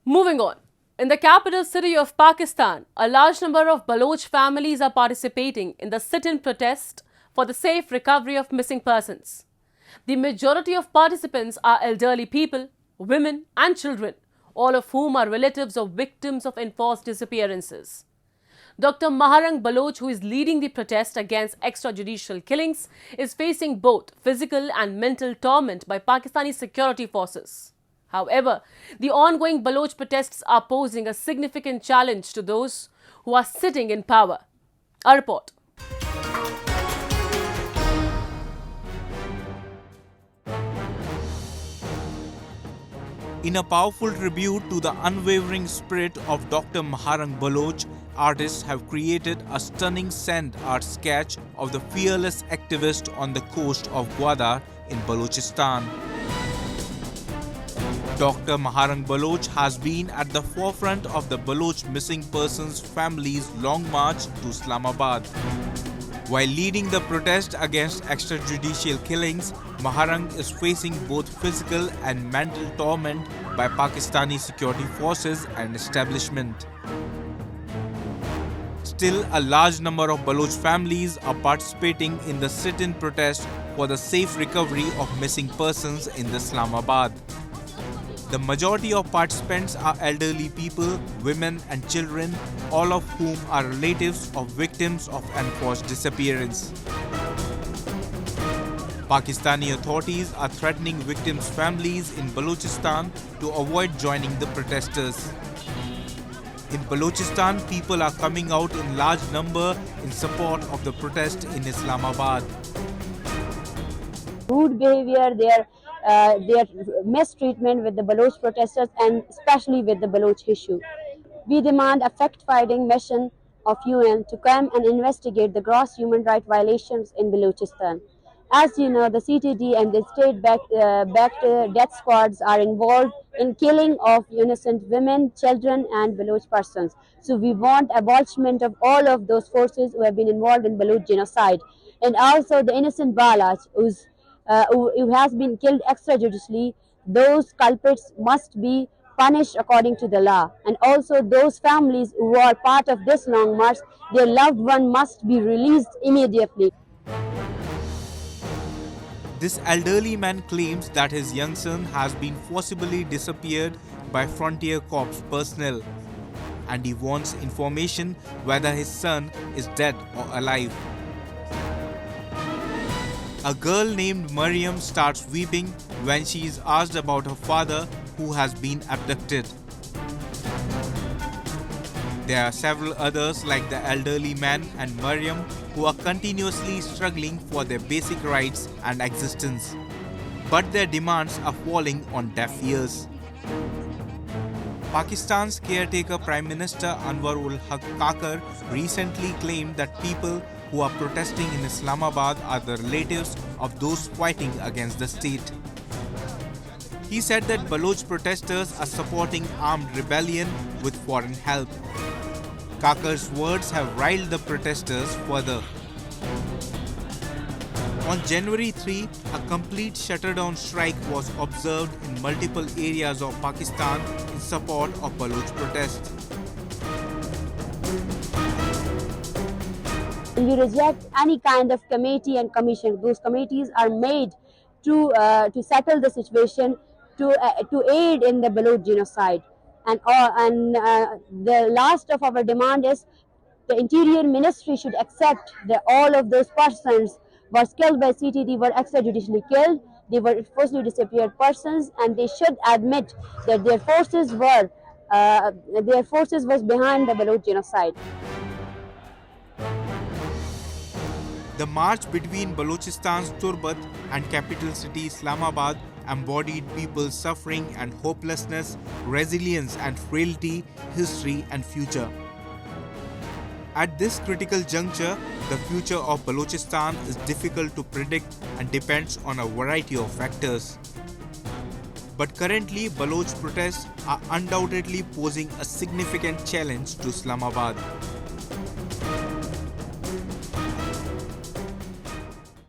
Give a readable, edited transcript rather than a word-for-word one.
Moving on. In the capital city of Pakistan, a large number of Baloch families are participating in the sit-in protest for the safe recovery of missing persons. The majority of participants are elderly people, women and children, all of whom are relatives of victims of enforced disappearances. Dr. Mahrang Baloch, who is leading the protest against extrajudicial killings, is facing both physical and mental torment by Pakistani security forces. However, the ongoing Baloch protests are posing a significant challenge to those who are sitting in power. A report. In a powerful tribute to the unwavering spirit of Dr. Mahrang Baloch, artists have created a stunning sand art sketch of the fearless activist on the coast of Gwadar in Balochistan. Dr. Mahrang Baloch has been at the forefront of the Baloch missing persons families' long march to Islamabad. While leading the protest against extrajudicial killings, Mahrang is facing both physical and mental torment by Pakistani security forces and establishment. Still, a large number of Baloch families are participating in the sit-in protest for the safe recovery of missing persons in Islamabad. The majority of participants are elderly people, women and children, all of whom are relatives of victims of enforced disappearance. Pakistani authorities are threatening victims' families in Balochistan to avoid joining the protesters. In Balochistan, people are coming out in large number in support of the protest in Islamabad. Rude behavior, their mistreatment with the Baloch protesters and especially with the Baloch issue. We demand a fact-finding mission of UN to come and investigate the gross human rights violations in Balochistan. As you know, the CTD and the state-backed death squads are involved in killing of innocent women, children and Baloch persons. So we want abolishment of all of those forces who have been involved in Baloch genocide. And also the innocent Baloch who has been killed extrajudicially, those culprits must be punished according to the law. And also those families who are part of this long march, their loved one must be released immediately. This elderly man claims that his young son has been forcibly disappeared by Frontier Corps personnel, and he wants information whether his son is dead or alive. A girl named Mariam starts weeping when she is asked about her father who has been abducted. There are several others like the elderly man and Mariam who are continuously struggling for their basic rights and existence. But their demands are falling on deaf ears. Pakistan's caretaker Prime Minister Anwar-ul-Haq Kakar recently claimed that people who are protesting in Islamabad are the relatives of those fighting against the state. He said that Baloch protesters are supporting armed rebellion with foreign help. Kakar's words have riled the protesters further. On January 3, a complete shutterdown strike was observed in multiple areas of Pakistan in support of Baloch protests. We reject any kind of committee and commission. Those committees are made to settle the situation, to aid in the Baloch genocide. And the last of our demand is the Interior Ministry should accept that all of those persons was killed by CTD were extrajudicially killed. They were forcibly disappeared persons, and they should admit that their forces was behind the Baloch genocide. The march between Balochistan's Turbat and capital city Islamabad embodied people's suffering and hopelessness, resilience and frailty, history and future. At this critical juncture, the future of Balochistan is difficult to predict and depends on a variety of factors. But currently, Baloch protests are undoubtedly posing a significant challenge to Islamabad.